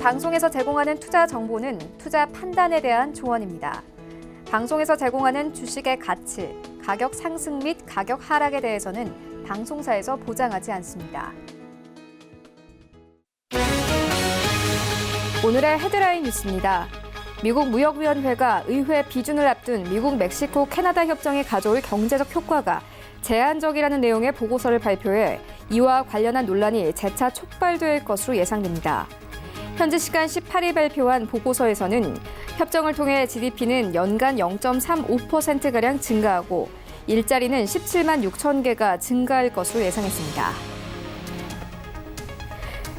방송에서 제공하는 투자 정보는 투자 판단에 대한 조언입니다. 방송에서 제공하는 주식의 가치, 가격 상승 및 가격 하락에 대해서는 방송사에서 보장하지 않습니다. 오늘의 헤드라인 뉴스입니다. 미국 무역위원회가 의회 비준을 앞둔 미국, 멕시코, 캐나다 협정이 가져올 경제적 효과가 제한적이라는 내용의 보고서를 발표해 이와 관련한 논란이 재차 촉발될 것으로 예상됩니다. 현지 시간 18일 발표한 보고서에서는 협정을 통해 GDP는 연간 0.35%가량 증가하고 일자리는 17만 6천 개가 증가할 것으로 예상했습니다.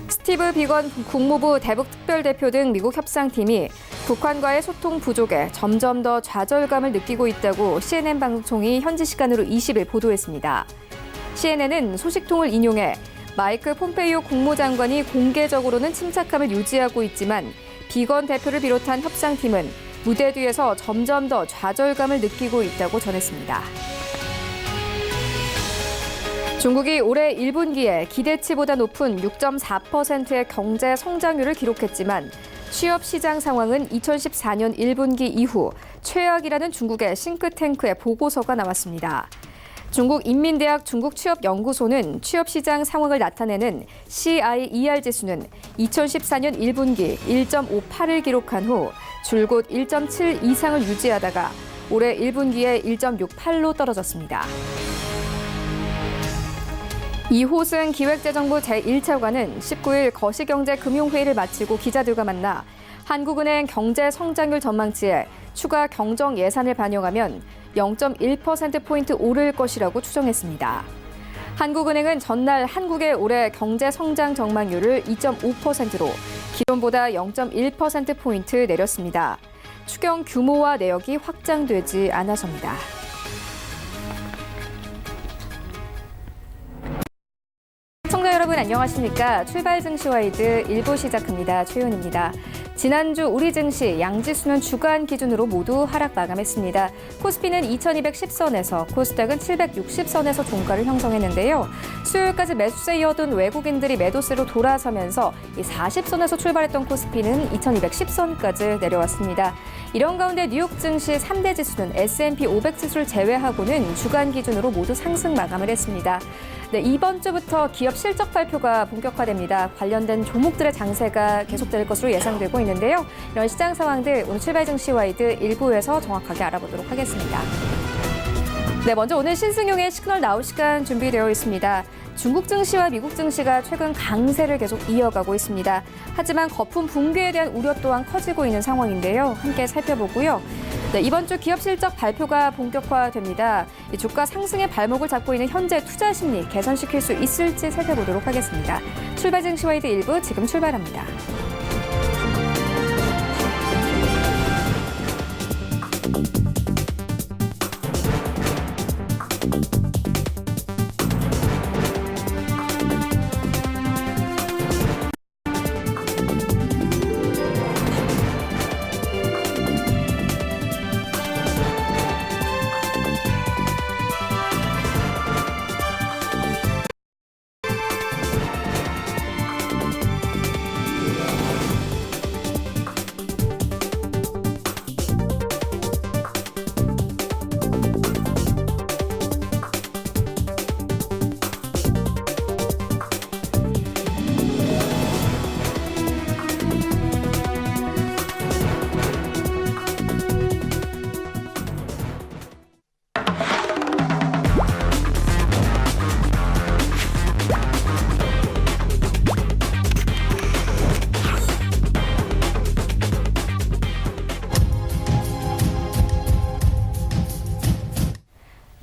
스티브 비건 국무부 대북특별대표 등 미국 협상팀이 북한과의 소통 부족에 점점 더 좌절감을 느끼고 있다고 CNN 방송이 현지 시간으로 20일 보도했습니다. CNN은 소식통을 인용해 마이크 폼페이오 국무장관이 공개적으로는 침착함을 유지하고 있지만 비건 대표를 비롯한 협상팀은 무대 뒤에서 점점 더 좌절감을 느끼고 있다고 전했습니다. 중국이 올해 1분기에 기대치보다 높은 6.4%의 경제 성장률을 기록했지만 취업 시장 상황은 2014년 1분기 이후 최악이라는 중국의 싱크탱크의 보고서가 나왔습니다. 중국 인민대학 중국취업연구소는 취업시장 상황을 나타내는 CIER 지수는 2014년 1분기 1.58을 기록한 후 줄곧 1.7 이상을 유지하다가 올해 1분기에 1.68로 떨어졌습니다. 이호승 기획재정부 제1차관은 19일 거시경제금융회의를 마치고 기자들과 만나 한국은행 경제성장률 전망치에 추가 경정 예산을 반영하면 0.1%포인트 오를 것이라고 추정했습니다. 한국은행은 전날 한국의 올해 경제성장 전망률을 2.5%로 기존보다 0.1%포인트 내렸습니다. 추경 규모와 내역이 확장되지 않아서입니다. 시청자 여러분 안녕하십니까? 출발 증시와이드 1부 시작합니다. 최윤입니다. 지난주 우리 증시 양지수는 주간 기준으로 모두 하락 마감했습니다. 코스피는 2210선에서 코스닥은 760선에서 종가를 형성했는데요. 수요일까지 매수세 이어둔 외국인들이 매도세로 돌아서면서 40선에서 출발했던 코스피는 2210선까지 내려왔습니다. 이런 가운데 뉴욕 증시 3대 지수는 S&P 500 지수를 제외하고는 주간 기준으로 모두 상승 마감을 했습니다. 네, 이번 주부터 기업 실적 발표가 본격화됩니다. 관련된 종목들의 장세가 계속될 것으로 예상되고 있는데요. 이런 시장 상황들 오늘 출발 증시와이드 1부에서 정확하게 알아보도록 하겠습니다. 네, 먼저 오늘 신승용의 시그널 나올 시간 준비되어 있습니다. 중국 증시와 미국 증시가 최근 강세를 계속 이어가고 있습니다. 하지만 거품 붕괴에 대한 우려 또한 커지고 있는 상황인데요. 함께 살펴보고요. 네, 이번 주 기업 실적 발표가 본격화됩니다. 주가 상승의 발목을 잡고 있는 현재 투자 심리 개선시킬 수 있을지 살펴보도록 하겠습니다. 출발 증시와이드 1부 지금 출발합니다.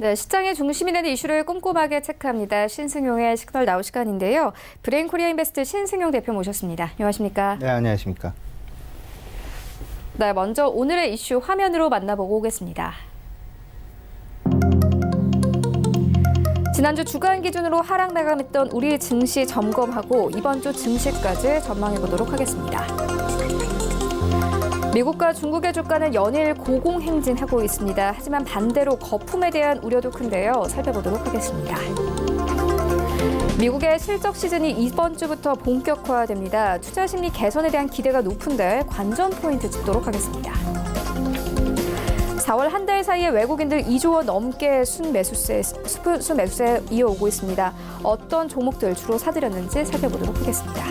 네, 시장의 중심이 되는 이슈를 꼼꼼하게 체크합니다. 신승용의 시그널 나올 시간인데요. 브레인 코리아 인베스트 신승용 대표 모셨습니다. 안녕하십니까? 네, 안녕하십니까? 네, 먼저 오늘의 이슈 화면으로 만나보고 오겠습니다. 지난주 주간 기준으로 하락 마감했던 우리 증시 점검하고 이번 주 증시까지 전망해 보도록 하겠습니다. 미국과 중국의 주가는 연일 고공행진하고 있습니다. 하지만 반대로 거품에 대한 우려도 큰데요. 살펴보도록 하겠습니다. 미국의 실적 시즌이 이번 주부터 본격화됩니다. 투자 심리 개선에 대한 기대가 높은데 관전 포인트 짚도록 하겠습니다. 4월 한 달 사이에 외국인들 2조 원 넘게 순매수세 이어오고 있습니다. 어떤 종목들 주로 사들였는지 살펴보도록 하겠습니다.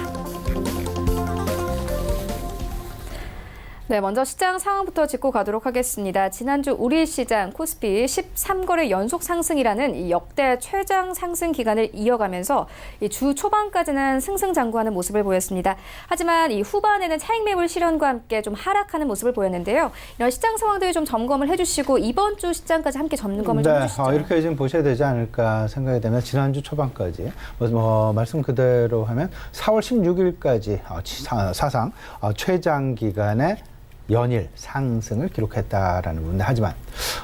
네, 먼저 시장 상황부터 짚고 가도록 하겠습니다. 지난주 우리 시장 코스피 13거래 연속 상승이라는 이 역대 최장 상승 기간을 이어가면서 이 주 초반까지는 승승장구하는 모습을 보였습니다. 하지만 이 후반에는 차익 매물 실현과 함께 좀 하락하는 모습을 보였는데요. 이런 시장 상황들 좀 점검을 해주시고 이번 주 시장까지 함께 점검을 좀 해주시죠. 이렇게 좀 보셔야 되지 않을까 생각이 되면 지난주 초반까지 말씀 그대로 하면 4월 16일까지 사상 최장 기간의 연일 상승을 기록했다라는 부분인데 하지만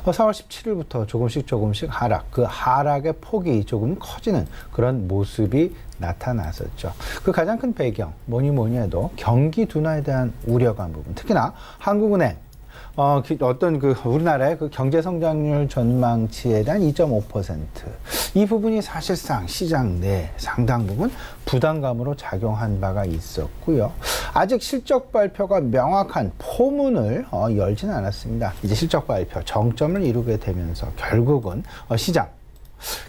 4월 17일부터 조금씩 하락, 그 하락의 폭이 조금 커지는 그런 모습이 나타났었죠. 그 가장 큰 배경 뭐니 해도 경기 둔화에 대한 우려감 부분, 특히나 한국은행 어떤 우리나라의 그 경제 성장률 전망치에 대한 2.5%. 이 부분이 사실상 시장 내 상당 부분 부담감으로 작용한 바가 있었고요. 아직 실적 발표가 명확한 포문을 열지는 않았습니다. 이제 실적 발표 정점을 이루게 되면서 결국은 시장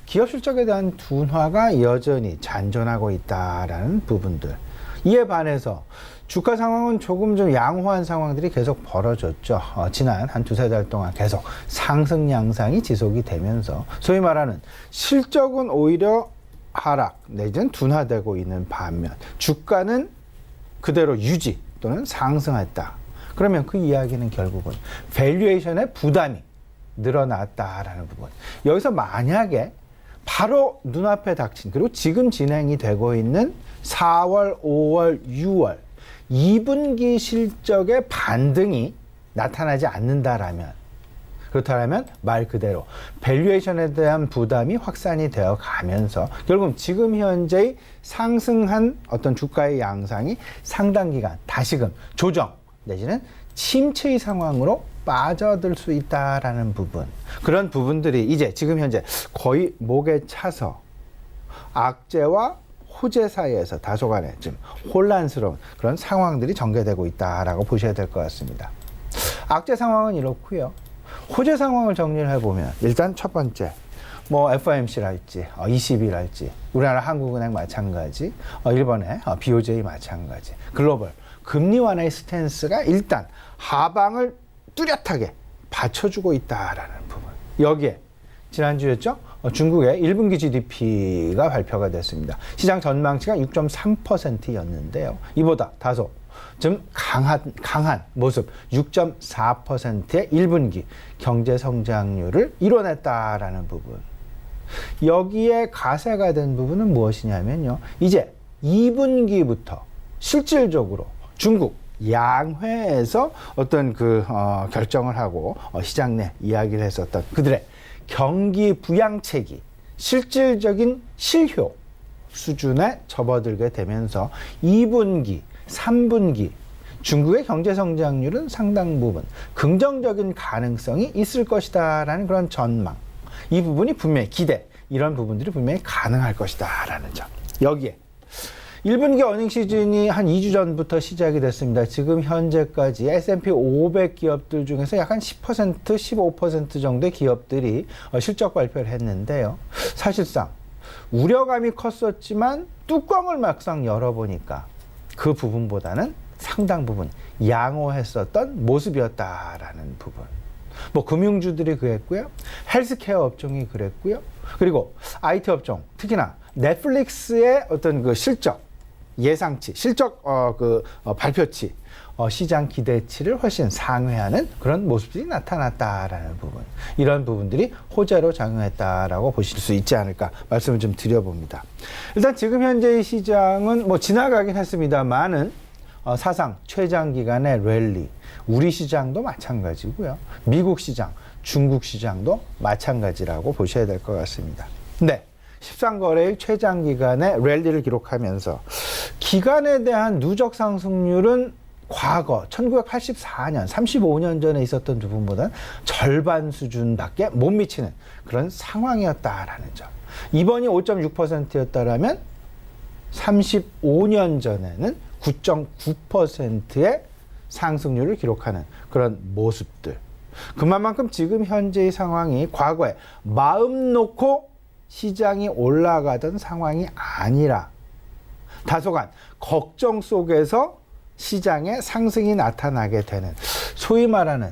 기업 실적에 대한 둔화가 여전히 잔존하고 있다라는 부분들. 이에 반해서 주가 상황은 조금 좀 양호한 상황들이 계속 벌어졌죠. 지난 한 두세 달 동안 계속 상승 양상이 지속이 되면서 소위 말하는 실적은 오히려 하락 내지는 둔화되고 있는 반면 주가는 그대로 유지 또는 상승했다. 그러면 그 이야기는 결국은 밸류에이션의 부담이 늘어났다라는 부분. 여기서 만약에 바로 눈앞에 닥친 그리고 지금 진행이 되고 있는 4월, 5월, 6월 2분기 실적의 반등이 나타나지 않는다라면 그렇다면 말 그대로 밸류에이션에 대한 부담이 확산이 되어 가면서 결국 지금 현재의 상승한 어떤 주가의 양상이 상당 기간 다시금 조정 내지는 침체의 상황으로 빠져들 수 있다라는 부분. 그런 부분들이 이제 지금 현재 거의 목에 차서 악재와 호재 사이에서 다소간의 좀 혼란스러운 그런 상황들이 전개되고 있다라고 보셔야 될 것 같습니다. 악재 상황은 이렇고요. 호재 상황을 정리를 해보면 일단 첫 번째 FOMC랄지 ECB랄지 우리나라 한국은행 마찬가지 일본의 BOJ 마찬가지 글로벌 금리 완화의 스탠스가 일단 하방을 뚜렷하게 받쳐주고 있다라는 부분. 여기에 지난주였죠? 중국의 1분기 GDP가 발표가 됐습니다. 시장 전망치가 6.3%였는데요. 이보다 다소 좀 강한 모습 6.4%의 1분기 경제 성장률을 이뤄냈다라는 부분. 여기에 가세가 된 부분은 무엇이냐면요. 이제 2분기부터 실질적으로 중국 양회에서 어떤 결정을 하고 시장 내 이야기를 했었던 그들의 경기 부양책이 실질적인 실효 수준에 접어들게 되면서 2분기, 3분기 중국의 경제 성장률은 상당 부분 긍정적인 가능성이 있을 것이다라는 그런 전망. 이 부분이 분명히 기대, 이런 부분들이 분명히 가능할 것이다라는 점. 여기에 1분기 어닝 시즌이 한 2주 전부터 시작이 됐습니다. 지금 현재까지 S&P 500 기업들 중에서 약 한 10%, 15% 정도의 기업들이 실적 발표를 했는데요. 사실상 우려감이 컸었지만 뚜껑을 막상 열어보니까 그 부분보다는 상당 부분 양호했었던 모습이었다라는 부분. 금융주들이 그랬고요. 헬스케어 업종이 그랬고요. 그리고 IT 업종, 특히나 넷플릭스의 어떤 실적, 예상치, 실적 발표치, 시장 기대치를 훨씬 상회하는 그런 모습들이 나타났다라는 부분. 이런 부분들이 호재로 작용했다라고 보실 수 있지 않을까 말씀을 좀 드려봅니다. 일단 지금 현재의 시장은 지나가긴 했습니다만은 사상 최장 기간의 랠리, 우리 시장도 마찬가지고요. 미국 시장, 중국 시장도 마찬가지라고 보셔야 될 것 같습니다. 네. 13거래일 최장 기간의 랠리를 기록하면서 기간에 대한 누적 상승률은 과거 1984년, 35년 전에 있었던 부분보다는 절반 수준밖에 못 미치는 그런 상황이었다라는 점. 이번이 5.6%였다라면 35년 전에는 9.9%의 상승률을 기록하는 그런 모습들. 그만큼 지금 현재의 상황이 과거에 마음 놓고 시장이 올라가던 상황이 아니라 다소간 걱정 속에서 시장에 상승이 나타나게 되는 소위 말하는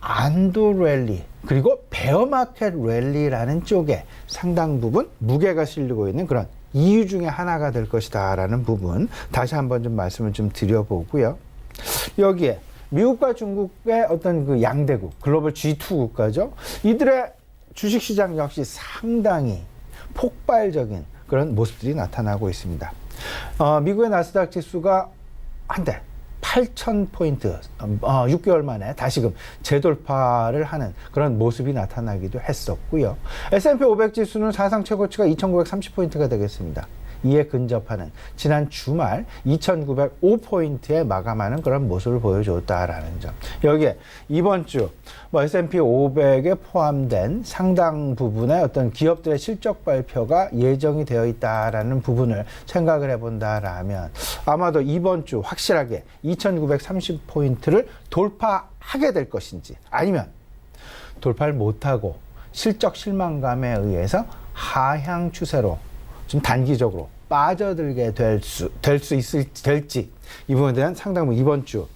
안도 랠리 그리고 베어마켓 랠리라는 쪽에 상당 부분 무게가 실리고 있는 그런 이유 중에 하나가 될 것이다라는 부분 다시 한번 좀 말씀을 좀 드려보고요. 여기에 미국과 중국의 어떤 그 양대국 글로벌 G2 국가죠. 이들의 주식시장 역시 상당히 폭발적인 그런 모습들이 나타나고 있습니다. 미국의 나스닥 지수가 한때 8,000포인트 6개월 만에 다시금 재돌파를 하는 그런 모습이 나타나기도 했었고요. S&P 500 지수는 사상 최고치가 2,930포인트가 되겠습니다. 이에 근접하는 지난 주말 2,905포인트에 마감하는 그런 모습을 보여줬다라는 점. 여기에 이번 주 S&P 500에 포함된 상당 부분의 어떤 기업들의 실적 발표가 예정이 되어 있다라는 부분을 생각을 해본다라면 아마도 이번 주 확실하게 2,930포인트를 돌파하게 될 것인지 아니면 돌파를 못하고 실적 실망감에 의해서 하향 추세로 좀 단기적으로 빠져들게 될지 이 부분에 대한 상당 부분 이번 주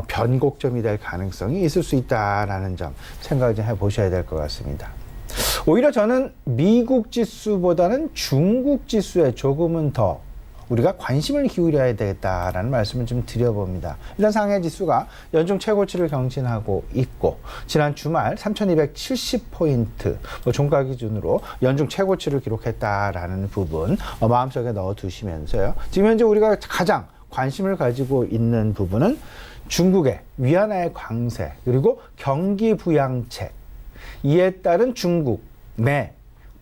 변곡점이 될 가능성이 있을 수 있다라는 점 생각을 좀 해보셔야 될 것 같습니다. 오히려 저는 미국 지수보다는 중국 지수에 조금은 더 우리가 관심을 기울여야 되겠다라는 말씀을 좀 드려봅니다. 일단 상해 지수가 연중 최고치를 경신하고 있고 지난 주말 3,270포인트 종가 기준으로 연중 최고치를 기록했다라는 부분 마음속에 넣어두시면서요. 지금 현재 우리가 가장 관심을 가지고 있는 부분은 중국의 위안화의 강세 그리고 경기 부양책 이에 따른 중국 내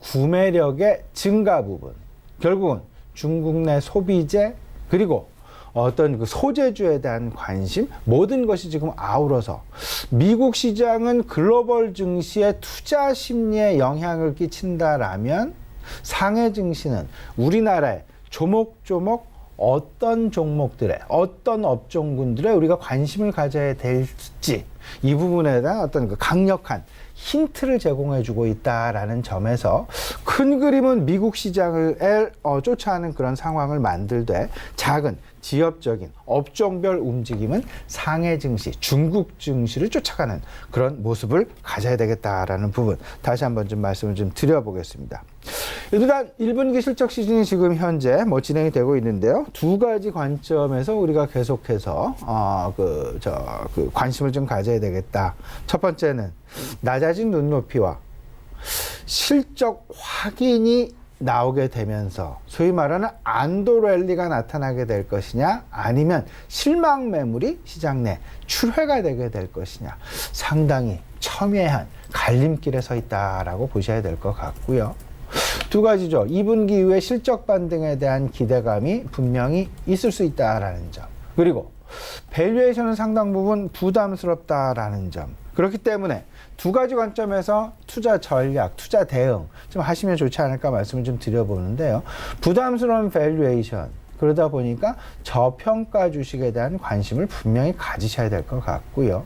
구매력의 증가 부분 결국은 중국 내 소비재 그리고 어떤 그 소재주에 대한 관심 모든 것이 지금 아우러서 미국 시장은 글로벌 증시의 투자 심리에 영향을 끼친다라면 상해 증시는 우리나라의 조목조목 어떤 종목들의 어떤 업종군들에 우리가 관심을 가져야 될지 이 부분에 대한 어떤 그 강력한 힌트를 제공해주고 있다라는 점에서 큰 그림은 미국 시장을 쫓아가는 그런 상황을 만들되 작은 지역적인 업종별 움직임은 상해 증시, 중국 증시를 쫓아가는 그런 모습을 가져야 되겠다라는 부분 다시 한번 좀 말씀을 좀 드려보겠습니다. 일단 1분기 실적 시즌이 지금 현재 진행이 되고 있는데요. 두 가지 관점에서 우리가 계속해서 관심을 좀 가져야 되겠다. 첫 번째는 낮아진 눈높이와 실적 확인이 나오게 되면서 소위 말하는 안도 랠리가 나타나게 될 것이냐 아니면 실망 매물이 시장 내 출회가 되게 될 것이냐 상당히 첨예한 갈림길에 서 있다라고 보셔야 될 것 같고요. 두 가지죠. 2분기 이후에 실적 반등에 대한 기대감이 분명히 있을 수 있다라는 점. 그리고 밸류에이션은 상당 부분 부담스럽다라는 점. 그렇기 때문에 두 가지 관점에서 투자 전략, 투자 대응 좀 하시면 좋지 않을까 말씀을 좀 드려보는데요. 부담스러운 밸류에이션 그러다 보니까 저평가 주식에 대한 관심을 분명히 가지셔야 될 것 같고요.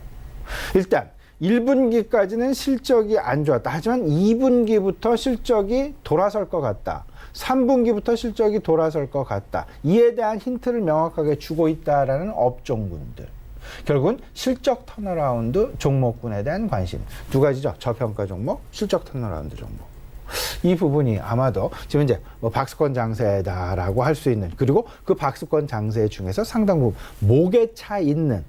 일단 1분기까지는 실적이 안 좋았다. 하지만 2분기부터 실적이 돌아설 것 같다. 3분기부터 실적이 돌아설 것 같다. 이에 대한 힌트를 명확하게 주고 있다라는 업종군들. 결국은 실적 턴어라운드 종목군에 대한 관심. 두 가지죠. 저평가 종목, 실적 턴어라운드 종목. 이 부분이 아마도 지금 이제 박스권 장세다라고 할 수 있는 그리고 그 박스권 장세 중에서 상당 부분 목에 차 있는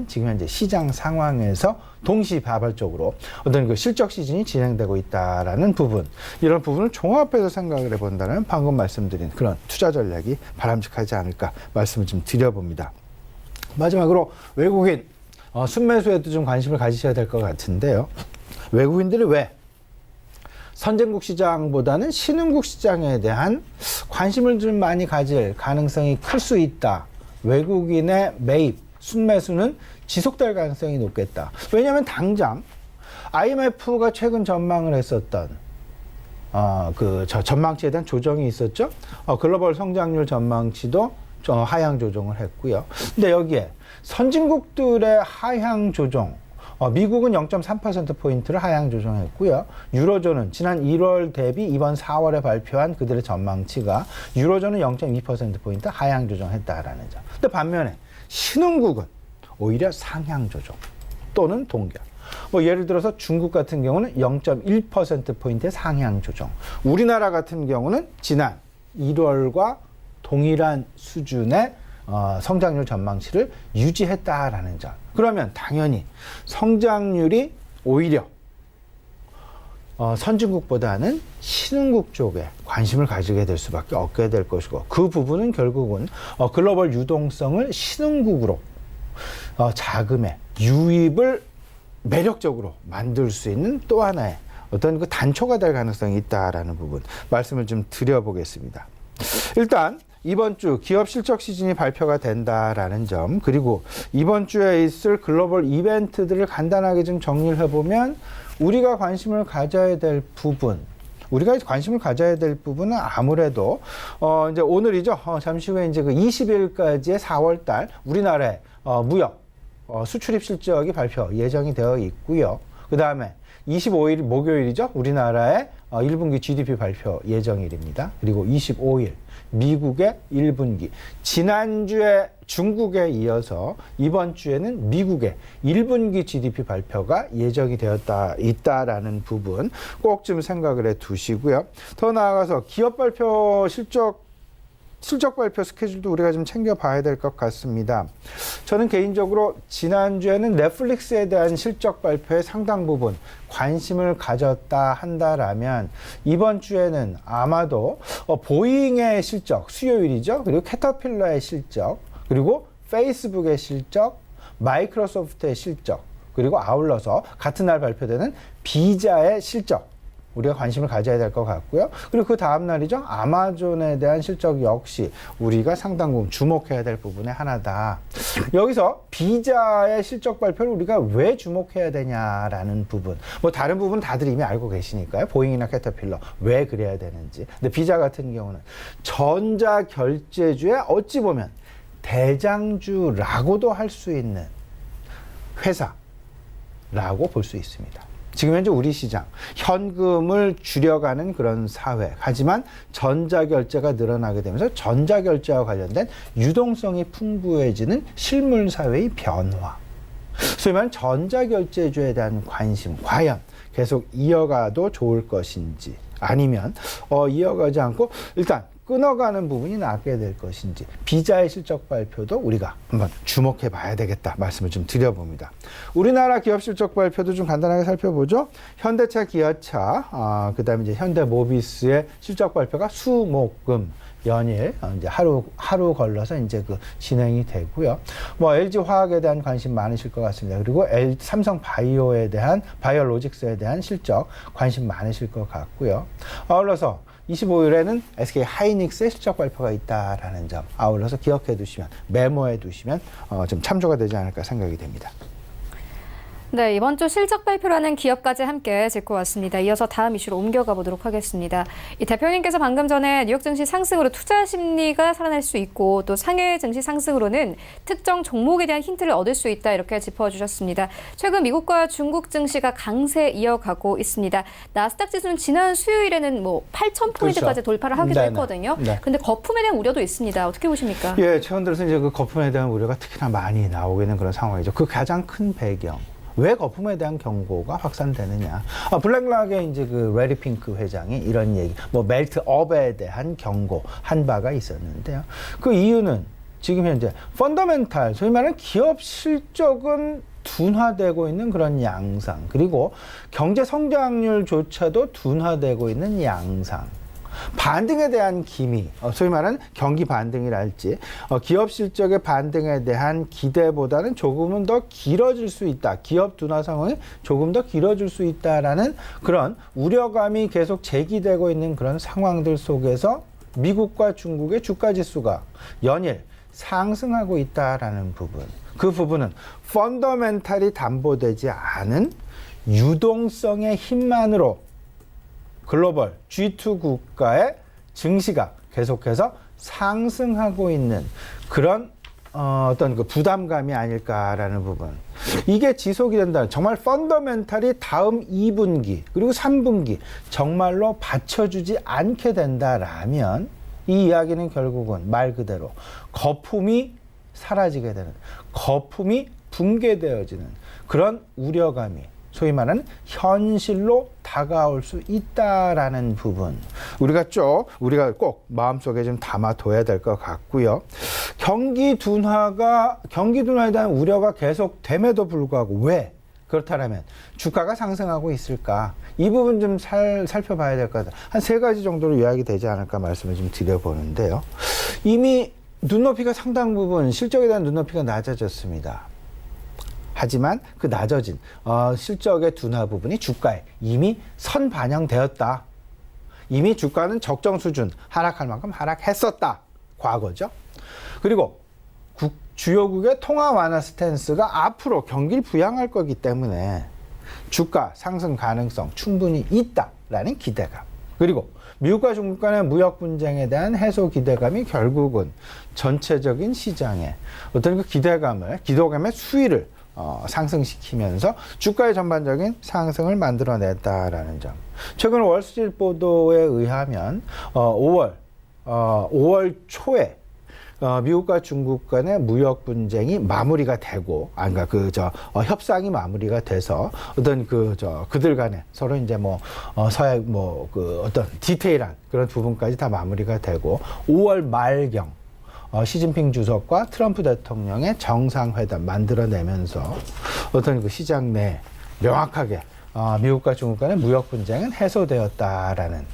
지금 현재 시장 상황에서 동시다발적으로 어떤 그 실적 시즌이 진행되고 있다라는 부분 이런 부분을 종합해서 생각을 해본다면 방금 말씀드린 그런 투자 전략이 바람직하지 않을까 말씀을 좀 드려봅니다. 마지막으로 외국인 순매수에도 좀 관심을 가지셔야 될 것 같은데요. 외국인들이 왜 선진국 시장보다는 신흥국 시장에 대한 관심을 좀 많이 가질 가능성이 클 수 있다. 외국인의 매입, 순매수는 지속될 가능성이 높겠다. 왜냐하면 당장 IMF가 최근 전망을 했었던 전망치에 대한 조정이 있었죠. 글로벌 성장률 전망치도 하향 조정을 했고요. 근데 여기에 선진국들의 하향 조정, 미국은 0.3%포인트를 하향 조정했고요. 유로존은 지난 1월 대비 이번 4월에 발표한 그들의 전망치가 유로존은 0.2%포인트 하향 조정했다라는 점. 근데 반면에 신흥국은 오히려 상향 조정 또는 동결. 예를 들어서 중국 같은 경우는 0.1%포인트의 상향 조정. 우리나라 같은 경우는 지난 1월과 동일한 수준의 성장률 전망치를 유지했다라는 점. 그러면 당연히 성장률이 오히려 선진국보다는 신흥국 쪽에 관심을 가지게 될 수밖에 없게 될 것이고, 그 부분은 결국은 글로벌 유동성을 신흥국으로 자금의 유입을 매력적으로 만들 수 있는 또 하나의 어떤 그 단초가 될 가능성이 있다라는 부분 말씀을 좀 드려보겠습니다. 일단 이번 주 기업 실적 시즌이 발표가 된다라는 점, 그리고 이번 주에 있을 글로벌 이벤트들을 간단하게 좀 정리를 해보면 우리가 관심을 가져야 될 부분, 우리가 관심을 가져야 될 부분은 아무래도 이제 오늘이죠. 잠시 후에 이제 그 20일까지의 4월달 우리나라의 무역 수출입 실적이 발표 예정이 되어 있고요. 그 다음에 25일 목요일이죠. 우리나라의 1분기 GDP 발표 예정일입니다. 그리고 25일 미국의 1분기. 지난주에 중국에 이어서 이번 주에는 미국의 1분기 GDP 발표가 예정이 있다라는 부분 꼭 좀 생각을 해 두시고요. 더 나아가서 기업 발표 실적 발표 스케줄도 우리가 좀 챙겨봐야 될 것 같습니다. 저는 개인적으로 지난주에는 넷플릭스에 대한 실적 발표에 상당 부분 관심을 가졌다 한다라면 이번 주에는 아마도 보잉의 실적, 수요일이죠. 그리고 캐터필러의 실적, 그리고 페이스북의 실적, 마이크로소프트의 실적, 그리고 아울러서 같은 날 발표되는 비자의 실적, 우리가 관심을 가져야 될 것 같고요. 그리고 그 다음 날이죠. 아마존에 대한 실적 역시 우리가 상당 부분 주목해야 될 부분의 하나다. 여기서 비자의 실적 발표를 우리가 왜 주목해야 되냐라는 부분. 다른 부분 다들 이미 알고 계시니까요. 보잉이나 캐터필러 왜 그래야 되는지. 근데 비자 같은 경우는 전자결제주의 어찌 보면 대장주라고도 할 수 있는 회사라고 볼 수 있습니다. 지금 현재 우리 시장, 현금을 줄여가는 그런 사회. 하지만 전자결제가 늘어나게 되면서 전자결제와 관련된 유동성이 풍부해지는 실물사회의 변화. 소위 말하는 전자결제주에 대한 관심, 과연 계속 이어가도 좋을 것인지, 아니면 이어가지 않고 일단 끊어가는 부분이 낫게 될 것인지, 비자의 실적 발표도 우리가 한번 주목해 봐야 되겠다 말씀을 좀 드려봅니다. 우리나라 기업 실적 발표도 좀 간단하게 살펴보죠. 현대차, 기아차, 그다음에 이제 현대모비스의 실적 발표가 수, 목, 금 연일 이제 하루 걸러서 이제 그 진행이 되고요. LG 화학에 대한 관심 많으실 것 같습니다. 그리고 삼성 바이오로직스에 대한 실적 관심 많으실 것 같고요. 아울러서 25일에는 SK 하이닉스의 실적 발표가 있다라는 점 아울러서 기억해 두시면, 메모해 두시면 좀 참조가 되지 않을까 생각이 됩니다. 네, 이번 주 실적 발표라는 기업까지 함께 짚고 왔습니다. 이어서 다음 이슈로 옮겨가 보도록 하겠습니다. 이 대표님께서 방금 전에 뉴욕 증시 상승으로 투자 심리가 살아날 수 있고, 또 상해 증시 상승으로는 특정 종목에 대한 힌트를 얻을 수 있다, 이렇게 짚어주셨습니다. 최근 미국과 중국 증시가 강세 이어가고 있습니다. 나스닥 지수는 지난 수요일에는 8,000포인트까지 그렇죠. 돌파를 하기도 네네. 했거든요. 네. 근데 거품에 대한 우려도 있습니다. 어떻게 보십니까? 예, 최근 들어서 이제 그 거품에 대한 우려가 특히나 많이 나오고 있는 그런 상황이죠. 그 가장 큰 배경. 왜 거품에 대한 경고가 확산되느냐. 블랙락의 이제 그 레리 핑크 회장이 이런 얘기, 멜트업에 대한 경고 한 바가 있었는데요. 그 이유는 지금 현재 펀더멘탈, 소위 말하는 기업 실적은 둔화되고 있는 그런 양상, 그리고 경제 성장률조차도 둔화되고 있는 양상. 반등에 대한 기미, 소위 말하는 경기 반등이랄지 기업 실적의 반등에 대한 기대보다는 조금은 더 길어질 수 있다. 기업 둔화 상황이 조금 더 길어질 수 있다라는 그런 우려감이 계속 제기되고 있는 그런 상황들 속에서 미국과 중국의 주가 지수가 연일 상승하고 있다라는 부분. 그 부분은 펀더멘탈이 담보되지 않은 유동성의 힘만으로 글로벌 G2 국가의 증시가 계속해서 상승하고 있는 그런 어떤 그 부담감이 아닐까라는 부분. 이게 지속이 된다. 정말 펀더멘탈이 다음 2분기 그리고 3분기 정말로 받쳐주지 않게 된다라면 이 이야기는 결국은 말 그대로 거품이 사라지게 되는, 거품이 붕괴되어지는 그런 우려감이 소위 말하는 현실로 다가올 수 있다라는 부분. 우리가 꼭 마음속에 좀 담아둬야 될 것 같고요. 경기 둔화에 대한 우려가 계속됨에도 불구하고 왜 그렇다면 주가가 상승하고 있을까? 이 부분 좀 살펴봐야 될 것 같아요. 한 3가지 정도로 요약이 되지 않을까 말씀을 좀 드려보는데요. 이미 눈높이가 상당 부분 실적에 대한 눈높이가 낮아졌습니다. 하지만 그 낮아진 실적의 둔화 부분이 주가에 이미 선반영되었다. 이미 주가는 적정 수준 하락할 만큼 하락했었다. 과거죠. 그리고 주요국의 통화 완화 스탠스가 앞으로 경기를 부양할 거기 때문에 주가 상승 가능성 충분히 있다라는 기대감. 그리고 미국과 중국 간의 무역 분쟁에 대한 해소 기대감이 결국은 전체적인 시장에 어떤 그 기대감의 수위를 상승시키면서 주가의 전반적인 상승을 만들어냈다라는 점. 최근 월스트리트 보도에 의하면 5월 초에 미국과 중국 간의 무역 분쟁이 마무리가 되고, 협상이 마무리가 돼서 그들 간에 서로 이제 어떤 디테일한 그런 부분까지 다 마무리가 되고, 5월 말경 시진핑 주석과 트럼프 대통령의 정상회담 만들어내면서 어떤 그 시장 내 명확하게 미국과 중국 간의 무역 분쟁은 해소되었다라는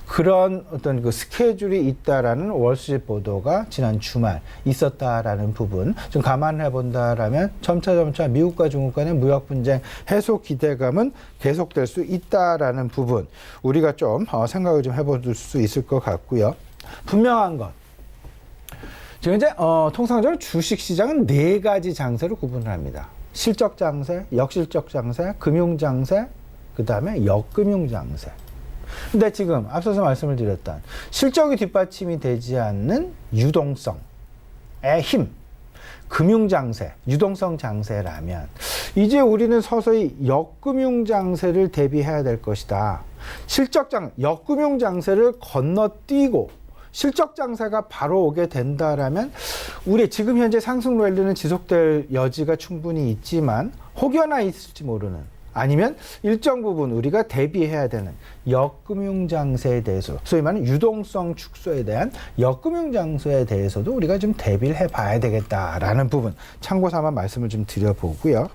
그런 어떤 그 스케줄이 있다라는 월스트리트 보도가 지난 주말 있었다라는 부분 좀 감안해 본다라면 점차 미국과 중국 간의 무역 분쟁 해소 기대감은 계속될 수 있다라는 부분 우리가 좀 생각을 좀 해볼 수 있을 것 같고요. 분명한 것. 지금 이제 통상적으로 주식 시장은 4가지 장세로 구분을 합니다. 실적 장세, 역실적 장세, 금융 장세, 그 다음에 역금융 장세. 근데 지금 앞서서 말씀을 드렸던 실적이 뒷받침이 되지 않는 유동성의 힘, 금융 장세, 유동성 장세라면 이제 우리는 서서히 역금융 장세를 대비해야 될 것이다. 역금융 장세를 건너뛰고 실적 장세가 바로 오게 된다라면 우리 지금 현재 상승 랠리는 지속될 여지가 충분히 있지만 혹여나 있을지 모르는 아니면 일정 부분 우리가 대비해야 되는 역금융 장세에 대해서 소위 말하는 유동성 축소에 대한 역금융 장세에 대해서도 우리가 좀 대비를 해봐야 되겠다라는 부분 참고 삼아 말씀을 좀 드려보고요.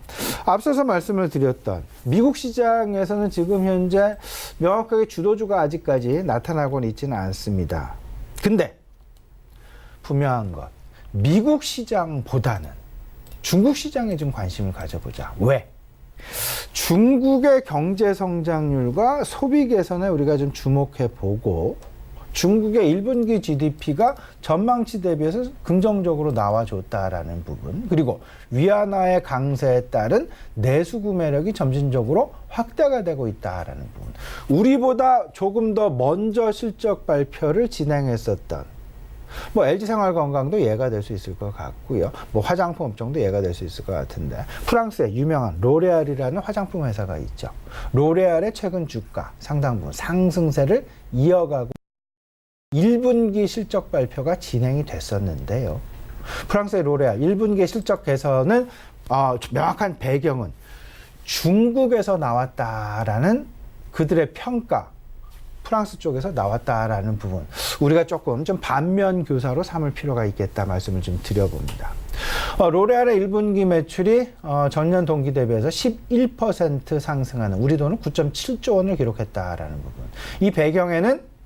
앞서서 말씀을 드렸던 미국 시장에서는 지금 현재 명확하게 주도주가 아직까지 나타나고는 있지는 않습니다. 근데 분명한 것, 미국 시장보다는 중국 시장에 좀 관심을 가져보자. 왜? 중국의 경제 성장률과 소비 개선에 우리가 좀 주목해 보고 중국의 1분기 GDP가 전망치 대비해서 긍정적으로 나와줬다라는 부분, 그리고 위안화의 강세에 따른 내수 구매력이 점진적으로 확대가 되고 있다라는 부분, 우리보다 조금 더 먼저 실적 발표를 진행했었던 LG생활건강도 예가 될 수 있을 것 같고요. 화장품 업종도 예가 될 수 있을 것 같은데 프랑스의 유명한 로레알이라는 화장품 회사가 있죠. 로레알의 최근 주가 상당 부분 상승세를 이어가고 1분기 실적 발표가 진행이 됐었는데요. 프랑스의 로레알 1분기 실적 개선은 명확한 배경은 중국에서 나왔다라는 그들의 평가, 프랑스 쪽에서 나왔다라는 부분 우리가 조금 좀 반면 교사로 삼을 필요가 있겠다 말씀을 좀 드려봅니다. 로레알의 1분기 매출이 전년 동기 대비해서 11% 상승하는 우리 돈은 9.7조 원을 기록했다라는 부분. 이 배경에는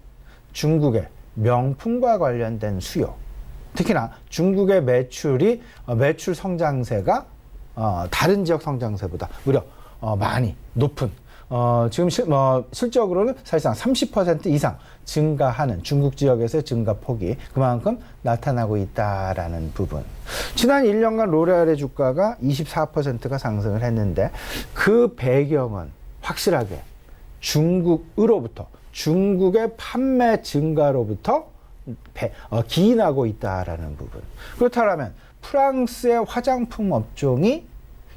중국의 명품과 관련된 수요, 특히나 중국의 매출 성장세가 다른 지역 성장세보다 무려 많이 높은 지금 실적으로는 사실상 30% 이상 증가하는 중국 지역에서의 증가폭이 그만큼 나타나고 있다라는 부분. 지난 1년간 로레알의 주가가 24%가 상승을 했는데 그 배경은 확실하게 중국으로부터 중국의 판매 증가로부터 기인하고 있다라는 부분. 그렇다면 프랑스의 화장품 업종이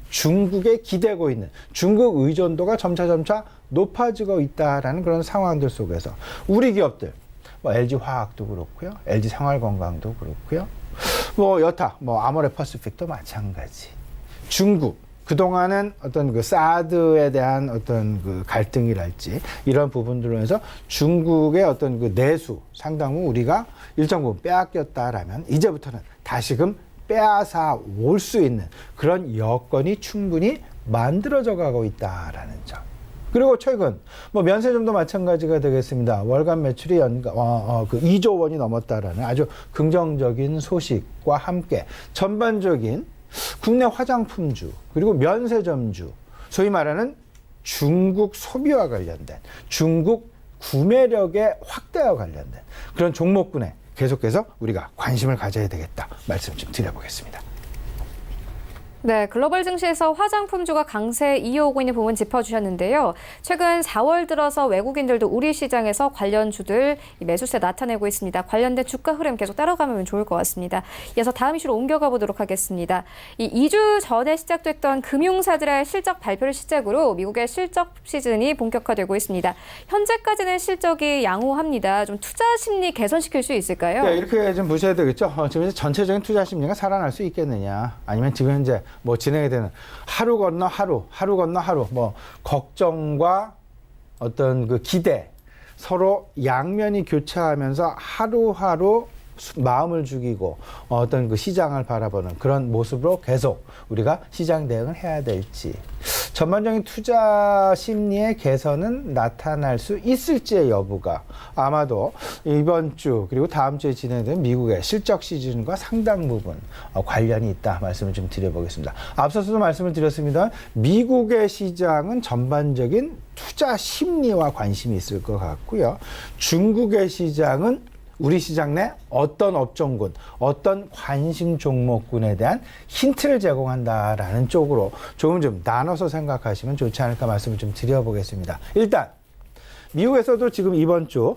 중국에 기대고 있는 중국 의존도가 점차 높아지고 있다라는 그런 상황들 속에서 우리 기업들, 뭐 LG 화학도 그렇고요, LG 생활건강도 그렇고요, 뭐 여타, 뭐 아모레 퍼시픽도 마찬가지. 중국 그동안은 어떤 그 사드에 대한 어떤 그 갈등이랄지 이런 부분들로 해서 중국의 어떤 그 내수 상당 부분 우리가 일정 부분 빼앗겼다라면 이제부터는 다시금 빼앗아 올 수 있는 그런 여건이 충분히 만들어져 가고 있다라는 점. 그리고 최근 뭐 면세점도 마찬가지가 되겠습니다. 월간 매출이 그 2조 원이 넘었다라는 아주 긍정적인 소식과 함께 전반적인 국내 화장품주 그리고 면세점주 소위 말하는 중국 소비와 관련된 중국 구매력의 확대와 관련된 그런 종목군에 계속해서 우리가 관심을 가져야 되겠다 말씀 좀 드려보겠습니다. 네, 글로벌 증시에서 화장품주가 강세 이어오고 있는 부분 짚어주셨는데요. 최근 4월 들어서 외국인들도 우리 시장에서 관련주들 매수세 나타내고 있습니다. 관련된 주가 흐름 계속 따라가면 좋을 것 같습니다. 이어서 다음 이슈로 옮겨가 보도록 하겠습니다. 이 2주 전에 시작됐던 금융사들의 실적 발표를 시작으로 미국의 실적 시즌이 본격화되고 있습니다. 현재까지는 실적이 양호합니다. 좀 투자 심리 개선시킬 수 있을까요? 네, 이렇게 좀 보셔야 되겠죠. 지금 이제 전체적인 투자 심리가 살아날 수 있겠느냐, 아니면 지금 현재 뭐 진행이 되는 하루 건너 하루 건너 하루 뭐 걱정과 어떤 그 기대 서로 양면이 교차하면서 하루하루 마음을 죽이고 어떤 그 시장을 바라보는 그런 모습으로 계속 우리가 시장 대응을 해야 될지, 전반적인 투자 심리의 개선은 나타날 수 있을지의 여부가 아마도 이번 주 그리고 다음 주에 진행되는 미국의 실적 시즌과 상당 부분 관련이 있다 말씀을 좀 드려보겠습니다. 앞서서도 말씀을 드렸습니다. 미국의 시장은 전반적인 투자 심리와 관심이 있을 것 같고요. 중국의 시장은 우리 시장 내 어떤 업종군, 어떤 관심 종목군에 대한 힌트를 제공한다라는 쪽으로 조금 좀 나눠서 생각하시면 좋지 않을까 말씀을 좀 드려보겠습니다. 일단 미국에서도 지금 이번 주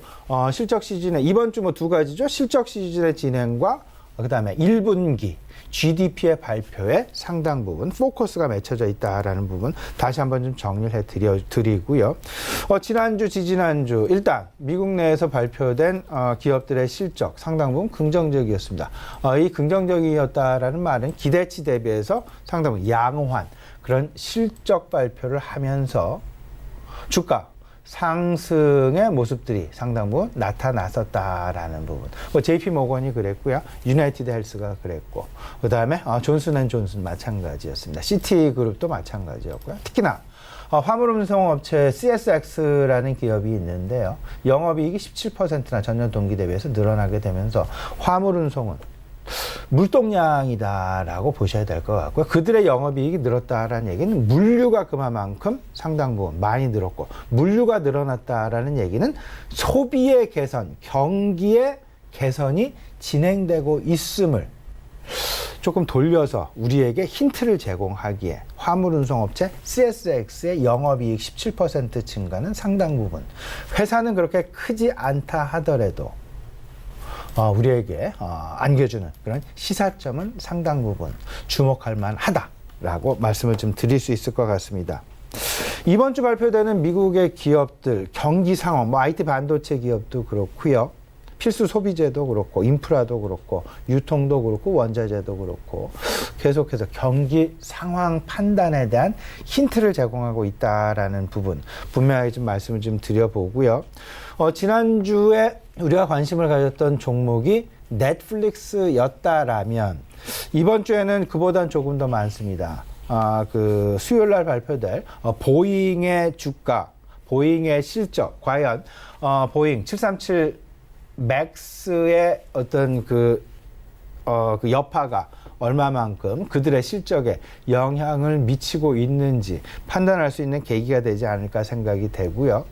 실적 시즌에 이번 주 뭐 두 가지죠. 실적 시즌의 진행과 그다음에 1분기 GDP의 발표에 상당 부분 포커스가 맺혀져 있다라는 부분 다시 한번 좀 정리를 해드리고요. 지난주, 지지난주 일단 미국 내에서 발표된 기업들의 실적 상당 부분 긍정적이었습니다. 이 긍정적이었다라는 말은 기대치 대비해서 상당 부분 양호한 그런 실적 발표를 하면서 주가 상승의 모습들이 상당 부분 나타났었다라는 부분. JP 모건이 그랬고요. 유나이티드 헬스가 그랬고, 그 다음에 존슨앤존슨 마찬가지였습니다. 시티그룹도 마찬가지였고요. 특히나 화물운송업체 CSX라는 기업이 있는데요. 영업이익이 17%나 전년 동기 대비해서 늘어나게 되면서 화물운송은 물동량이다라고 보셔야 될 것 같고요. 그들의 영업이익이 늘었다라는 얘기는 물류가 그만큼 상당 부분 많이 늘었고, 물류가 늘어났다라는 얘기는 소비의 개선, 경기의 개선이 진행되고 있음을 조금 돌려서 우리에게 힌트를 제공하기에 화물운송업체 CSX의 영업이익 17% 증가는 상당 부분, 회사는 그렇게 크지 않다 하더라도 우리에게 안겨주는 그런 시사점은 상당 부분 주목할 만하다라고 말씀을 좀 드릴 수 있을 것 같습니다. 이번 주 발표되는 미국의 기업들 경기 상황, 뭐 IT 반도체 기업도 그렇고요. 필수 소비재도 그렇고 인프라도 그렇고 유통도 그렇고 원자재도 그렇고 계속해서 경기 상황 판단에 대한 힌트를 제공하고 있다라는 부분 분명하게 좀 말씀을 좀 드려보고요. 지난주에 우리가 관심을 가졌던 종목이 넷플릭스였다라면 이번 주에는 그보단 조금 더 많습니다. 그 수요일 날 발표될 보잉의 주가, 보잉의 실적, 과연 보잉 737 맥스의 어떤 그 여파가 얼마만큼 그들의 실적에 영향을 미치고 있는지 판단할 수 있는 계기가 되지 않을까 생각이 되고요.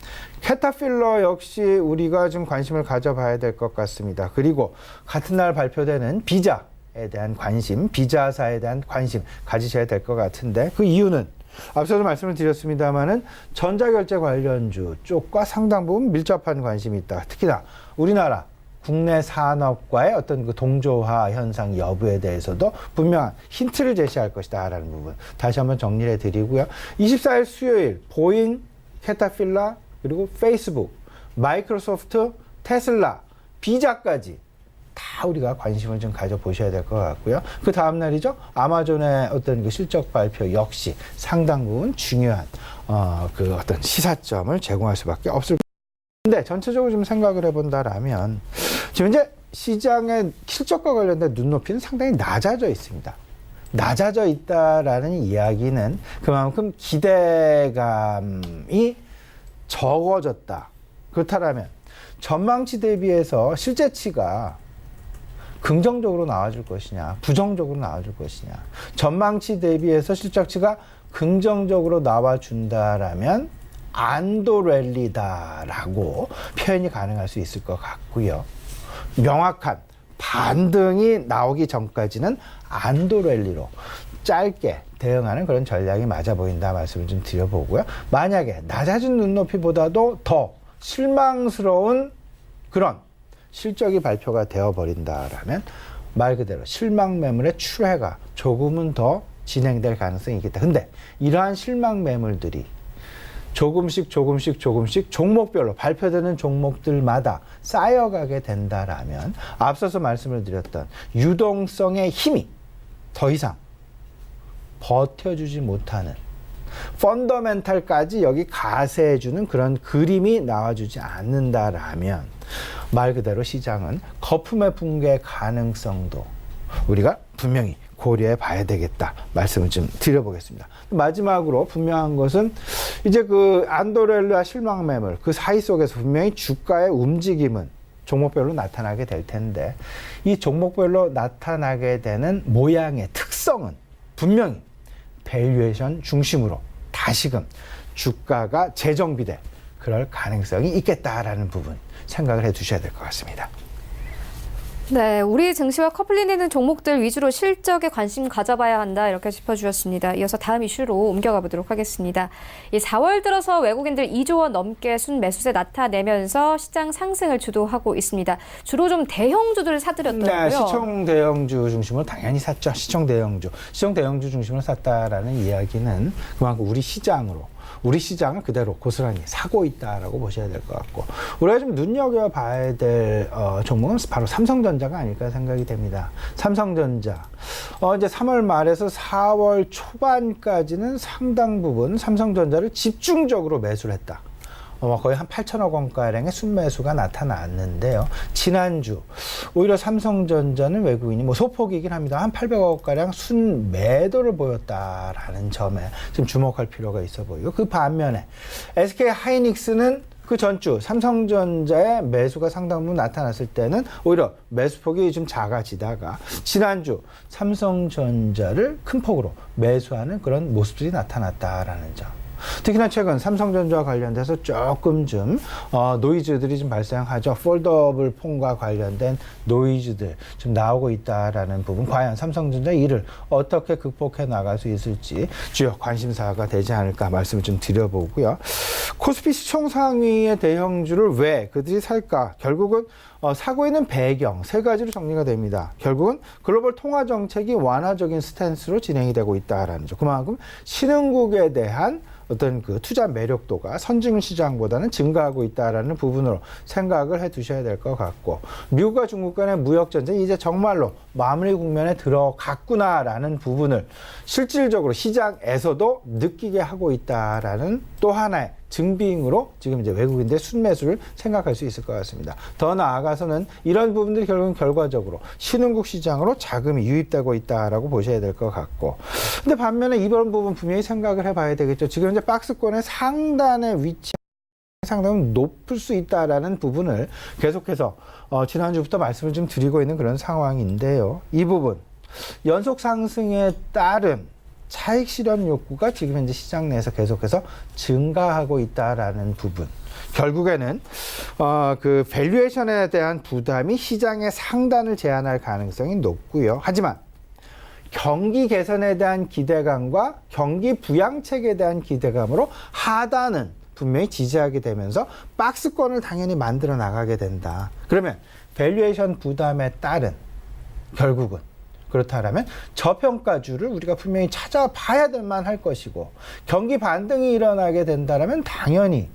캐터필러 역시 우리가 좀 관심을 가져봐야 될 것 같습니다. 그리고 같은 날 발표되는 비자에 대한 관심, 비자사에 대한 관심 가지셔야 될 것 같은데 그 이유는 앞서도 말씀을 드렸습니다마는 전자결제 관련주 쪽과 상당 부분 밀접한 관심이 있다. 특히나 우리나라 국내 산업과의 어떤 그 동조화 현상 여부에 대해서도 분명한 힌트를 제시할 것이다라는 부분 다시 한번 정리를 해드리고요. 24일 수요일 보잉, 캐터필라, 그리고 페이스북, 마이크로소프트, 테슬라, 비자까지 다 우리가 관심을 좀 가져보셔야 될 것 같고요. 그 다음 날이죠. 아마존의 어떤 그 실적 발표 역시 상당 부분 중요한 그 어떤 시사점을 제공할 수밖에 없을. 근데 전체적으로 좀 생각을 해본다라면 지금 이제 시장의 실적과 관련된 눈높이는 상당히 낮아져 있습니다. 낮아져 있다라는 이야기는 그만큼 기대감이 적어졌다. 그렇다면 전망치 대비해서 실제치가 긍정적으로 나와줄 것이냐, 부정적으로 나와줄 것이냐. 전망치 대비해서 실적치가 긍정적으로 나와준다라면 안도랠리다라고 표현이 가능할 수 있을 것 같고요. 명확한 반등이 나오기 전까지는 안도랠리로 짧게 대응하는 그런 전략이 맞아 보인다 말씀을 좀 드려보고요. 만약에 낮아진 눈높이보다도 더 실망스러운 그런 실적이 발표가 되어버린다라면 말 그대로 실망 매물의 출회가 조금은 더 진행될 가능성이 있겠다. 근데 이러한 실망 매물들이 조금씩 종목별로 발표되는 종목들마다 쌓여가게 된다라면 앞서서 말씀을 드렸던 유동성의 힘이 더 이상 버텨주지 못하는 펀더멘탈까지 여기 가세해주는 그런 그림이 나와주지 않는다라면 말 그대로 시장은 거품의 붕괴 가능성도 우리가 분명히 고려해 봐야 되겠다 말씀을 좀 드려보겠습니다. 마지막으로 분명한 것은 이제 그 안도렐라 실망 매물 그 사이 속에서 분명히 주가의 움직임은 종목별로 나타나게 될 텐데 이 종목별로 나타나게 되는 모양의 특성은 분명히 밸류에이션 중심으로 다시금 주가가 재정비될 그럴 가능성이 있겠다라는 부분 생각을 해 두셔야 될 것 같습니다. 네, 우리 증시와 커플링되는 종목들 위주로 실적에 관심 가져봐야 한다 이렇게 짚어주셨습니다. 이어서 다음 이슈로 옮겨가 보도록 하겠습니다. 이 4월 들어서 외국인들 2조 원 넘게 순매수세 나타내면서 시장 상승을 주도하고 있습니다. 주로 좀 대형주들을 사들였더라고요. 네, 시총 대형주 중심으로 당연히 샀죠. 시총 대형주 중심으로 샀다라는 이야기는 그만큼 우리 시장을 그대로 고스란히 사고 있다라고 보셔야 될 것 같고 우리가 좀 눈여겨봐야 될 종목은 바로 삼성전자가 아닐까 생각이 됩니다. 삼성전자 이제 3월 말에서 4월 초반까지는 상당 부분 삼성전자를 집중적으로 매수를 했다. 거의 한 8천억 원가량의 순매수가 나타났는데요. 지난주 오히려 삼성전자는 외국인이 소폭이긴 합니다. 한 800억가량 순매도를 보였다라는 점에 좀 주목할 필요가 있어 보이고 그 반면에 SK 하이닉스는 그 전주 삼성전자의 매수가 상당 부분 나타났을 때는 오히려 매수폭이 좀 작아지다가 지난주 삼성전자를 큰 폭으로 매수하는 그런 모습들이 나타났다라는 점. 특히나 최근 삼성전자와 관련돼서 조금 좀 노이즈들이 좀 발생하죠. 폴더블 폰과 관련된 노이즈들 좀 나오고 있다라는 부분. 과연 삼성전자 이를 어떻게 극복해 나갈 수 있을지 주요 관심사가 되지 않을까 말씀을 좀 드려보고요. 코스피 시총 상위의 대형주를 왜 그들이 살까? 결국은 사고 있는 배경 세 가지로 정리가 됩니다. 결국은 글로벌 통화 정책이 완화적인 스탠스로 진행이 되고 있다라는 점. 그만큼 신흥국에 대한 어떤 그 투자 매력도가 선진 시장보다는 증가하고 있다라는 부분으로 생각을 해 두셔야 될 것 같고 미국과 중국 간의 무역 전쟁이 이제 정말로 마무리 국면에 들어갔구나라는 부분을 실질적으로 시장에서도 느끼게 하고 있다라는 또 하나의 증빙으로 지금 이제 외국인들의 순매수를 생각할 수 있을 것 같습니다. 더 나아가서는 이런 부분들이 결국은 결과적으로 신흥국 시장으로 자금이 유입되고 있다라고 보셔야 될 것 같고 근데 반면에 이번 부분 분명히 생각을 해봐야 되겠죠. 지금 이제 박스권의 상단에 위치 상당히 높을 수 있다라는 부분을 계속해서 지난주부터 말씀을 좀 드리고 있는 그런 상황인데요. 이 부분 연속 상승에 따른 차익 실현 욕구가 지금 현재 시장 내에서 계속해서 증가하고 있다라는 부분. 결국에는 그 밸류에이션에 대한 부담이 시장의 상단을 제한할 가능성이 높고요. 하지만 경기 개선에 대한 기대감과 경기 부양책에 대한 기대감으로 하단은 분명히 지지하게 되면서 박스권을 당연히 만들어 나가게 된다. 그러면 밸류에이션 부담에 따른 결국은 그렇다면 저평가주를 우리가 분명히 찾아봐야 될 만할 것이고 경기 반등이 일어나게 된다면 당연히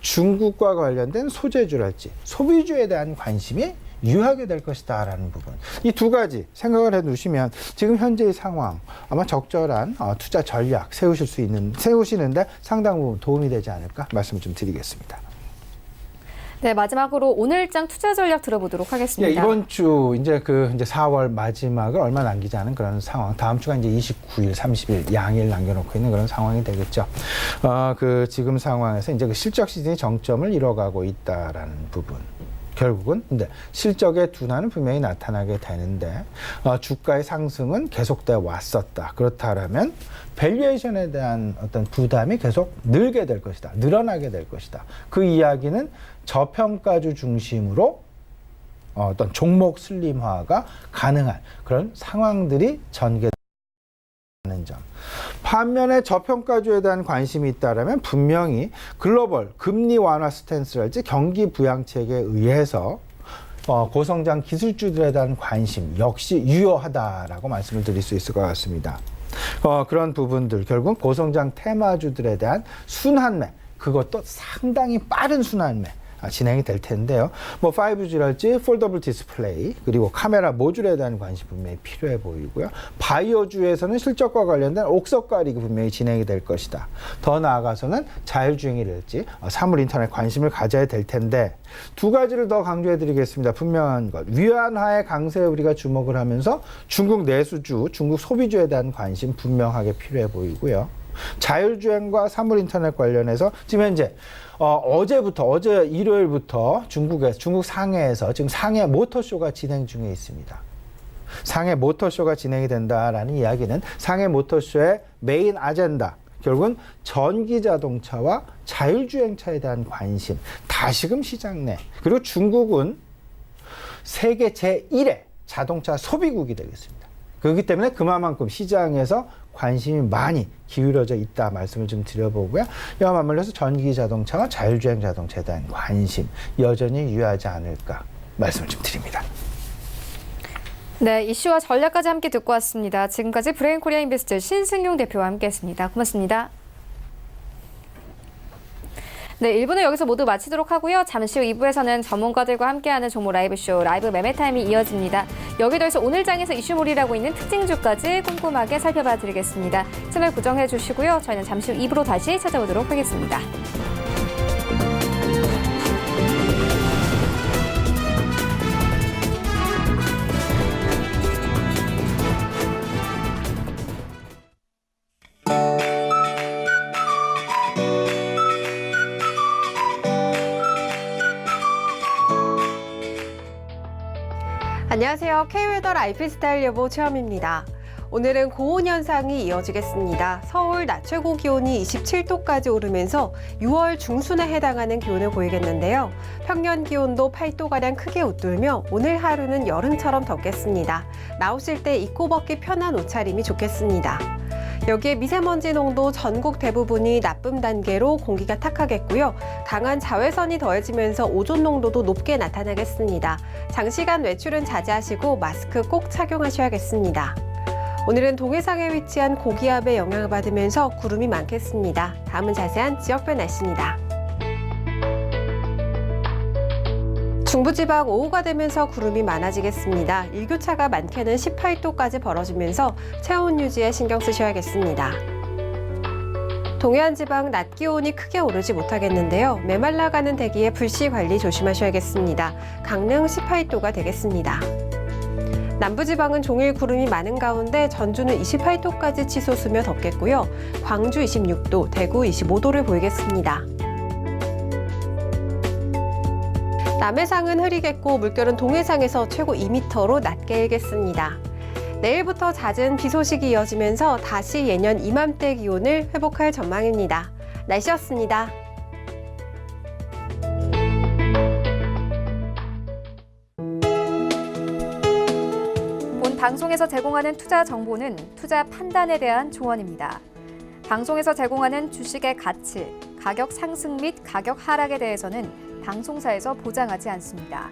중국과 관련된 소재주랄지 소비주에 대한 관심이 유하게 될 것이다 라는 부분. 이 두 가지 생각을 해 두시면 지금 현재의 상황 아마 적절한 투자 전략 세우시는데 상당 부분 도움이 되지 않을까 말씀 좀 드리겠습니다. 네, 마지막으로 오늘장 투자 전략 들어보도록 하겠습니다. 예, 이번 주 이제 4월 마지막을 얼마 남기지 않은 그런 상황. 다음 주가 이제 29일, 30일 양일 남겨놓고 있는 그런 상황이 되겠죠. 지금 상황에서 이제 그 실적 시즌이 정점을 이뤄가고 있다라는 부분. 결국은 근데 실적의 둔화는 분명히 나타나게 되는데 주가의 상승은 계속돼 왔었다. 그렇다면 밸류에이션에 대한 어떤 부담이 계속 늘게 될 것이다. 늘어나게 될 것이다. 그 이야기는 저평가주 중심으로 어떤 종목 슬림화가 가능한 그런 상황들이 전개되는 점. 반면에 저평가주에 대한 관심이 있다면 분명히 글로벌 금리 완화 스탠스랄지 경기 부양책에 의해서 고성장 기술주들에 대한 관심 역시 유효하다라고 말씀을 드릴 수 있을 것 같습니다. 그런 부분들 결국 고성장 테마주들에 대한 순환매 그것도 상당히 빠른 순환매 진행이 될 텐데요. 5G랄지 폴더블 디스플레이 그리고 카메라 모듈에 대한 관심 분명히 필요해 보이고요. 바이오주에서는 실적과 관련된 옥석 가리기 분명히 진행이 될 것이다. 더 나아가서는 자율주행이랄지 사물 인터넷 관심을 가져야 될 텐데 두 가지를 더 강조해 드리겠습니다. 분명한 것. 위안화의 강세에 우리가 주목을 하면서 중국 내수주, 중국 소비주에 대한 관심 분명하게 필요해 보이고요. 자율주행과 사물 인터넷 관련해서 지금 현재 어제 일요일부터 중국 상해에서 지금 상해 모터쇼가 진행 중에 있습니다. 상해 모터쇼가 진행이 된다라는 이야기는 상해 모터쇼의 메인 아젠다 결국은 전기 자동차와 자율주행차에 대한 관심 다시금 시장 내 그리고 중국은 세계 제1의 자동차 소비국이 되겠습니다. 그렇기 때문에 그만큼 시장에서 관심이 많이 기울어져 있다 말씀을 좀 드려보고요. 이와 맞물려서 전기 자동차와 자율주행 자동차에 대한 관심 여전히 유효하지 않을까 말씀을 좀 드립니다. 네, 이슈와 전략까지 함께 듣고 왔습니다. 지금까지 브레인 코리아 인베스트 신승용 대표와 함께했습니다. 고맙습니다. 네, 1부는 여기서 모두 마치도록 하고요. 잠시 후 2부에서는 전문가들과 함께하는 종목 라이브쇼 라이브 매매타임이 이어집니다. 여기에 더해서 오늘 장에서 이슈몰이라고 있는 특징주까지 꼼꼼하게 살펴봐 드리겠습니다. 채널 고정해 주시고요. 저희는 잠시 후 2부로 다시 찾아오도록 하겠습니다. 안녕하세요. K웨더 라이프스타일 여보 최현입니다. 오늘은 고온 현상이 이어지겠습니다. 서울 낮 최고 기온이 27도까지 오르면서 6월 중순에 해당하는 기온을 보이겠는데요. 평년 기온도 8도가량 크게 웃돌며 오늘 하루는 여름처럼 덥겠습니다. 나오실 때 입고 벗기 편한 옷차림이 좋겠습니다. 여기에 미세먼지 농도 전국 대부분이 나쁨 단계로 공기가 탁하겠고요. 강한 자외선이 더해지면서 오존 농도도 높게 나타나겠습니다. 장시간 외출은 자제하시고 마스크 꼭 착용하셔야겠습니다. 오늘은 동해상에 위치한 고기압의 영향을 받으면서 구름이 많겠습니다. 다음은 자세한 지역별 날씨입니다. 중부지방 오후가 되면서 구름이 많아지겠습니다. 일교차가 많게는 18도까지 벌어지면서 체온 유지에 신경 쓰셔야겠습니다. 동해안 지방 낮 기온이 크게 오르지 못하겠는데요. 메말라가는 대기에 불씨 관리 조심하셔야겠습니다. 강릉 18도가 되겠습니다. 남부지방은 종일 구름이 많은 가운데 전주는 28도까지 치솟으며 덥겠고요. 광주 26도, 대구 25도를 보이겠습니다. 남해상은 흐리겠고 물결은 동해상에서 최고 2m로 낮게 일겠습니다. 내일부터 잦은 비 소식이 이어지면서 다시 예년 이맘때 기온을 회복할 전망입니다. 날씨였습니다. 방송에서 제공하는 투자 정보는 투자 판단에 대한 조언입니다. 방송에서 제공하는 주식의 가치, 가격 상승 및 가격 하락에 대해서는 방송사에서 보장하지 않습니다.